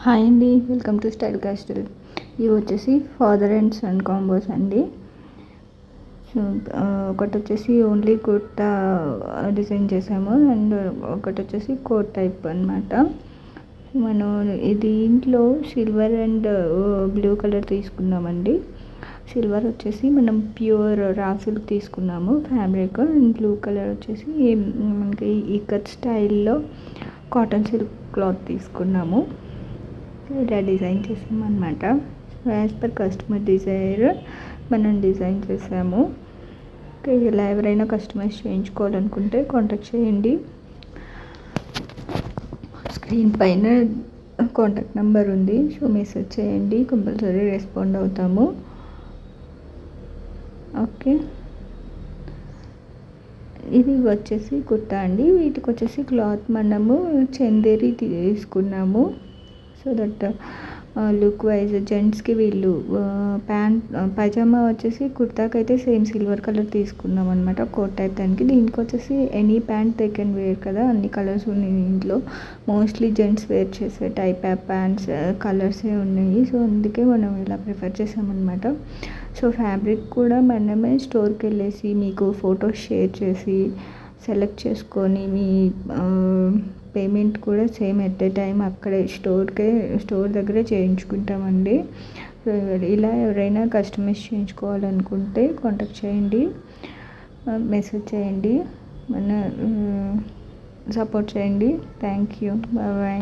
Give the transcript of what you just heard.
Hi అండి, welcome to style castle. ఇవి వచ్చేసి ఫాదర్ అండ్ సన్ కాంబోస్ అండి. సో ఒకటి వచ్చేసి ఓన్లీ కుర్తా డిజైన్ చేసాము అండ్ ఒకటి వచ్చేసి కోట్ టైప్ అనమాట. మనం దీంట్లో సిల్వర్ అండ్ బ్లూ కలర్ తీసుకున్నామండి. సిల్వర్ వచ్చేసి మనం ప్యూర్ రా సిల్క్ తీసుకున్నాము ఫ్యాబ్రిక్, అండ్ బ్లూ కలర్ వచ్చేసి మనకి ఇక్కత్ స్టైల్లో కాటన్ సిల్క్ క్లాత్ తీసుకున్నాము. ఇలా డిజైన్ చేసాము అనమాట. యాజ్ పర్ కస్టమర్ డిజైర్ మనం డిజైన్ చేసాము. ఇలా ఎవరైనా కస్టమైజ్ చేయించుకోవాలనుకుంటే కాంటాక్ట్ చేయండి. స్క్రీన్ పైన కాంటాక్ట్ నెంబర్ ఉంది, సో మెసేజ్ చేయండి, కంపల్సరీ రెస్పాండ్ అవుతాము. ఓకే, ఇది వచ్చేసి కుర్తా అండి. వీటికి వచ్చేసి క్లాత్ మనము చందేరి తీసుకున్నాము. సో దట్ లుక్ వైజ్ జెంట్స్కి వీళ్ళు ప్యాంట్ పైజామా వచ్చేసి కుర్తాకి అయితే సేమ్ సిల్వర్ కలర్ తీసుకున్నాం అనమాట, కోట్ టైప్. దీనికి వచ్చేసి any pant they can wear కదా, అన్ని కలర్స్ ఉన్నాయి దీంట్లో. మోస్ట్లీ జెంట్స్ వేర్ చేసే టైప్ ఆఫ్ ప్యాంట్స్ కలర్సే ఉన్నాయి, సో అందుకే మనం ఇలా ప్రిఫర్ చేసామన్నమాట. సో ఫ్యాబ్రిక్ కూడా మనమే స్టోర్కి వెళ్ళేసి మీకు ఫొటోస్ షేర్ చేసి సెలెక్ట్ చేసుకొని మీ పేమెంట్ కూడా సేమ్ ఎట్ ఏ టైం అక్కడే స్టోర్ దగ్గరే చేయించుకుంటామండి. ఇలా ఎవరైనా కస్టమైజ్ చేయించుకోవాలనుకుంటే కాంటాక్ట్ చేయండి, మెసేజ్ చేయండి, మన సపోర్ట్ చేయండి. Thank you, bye.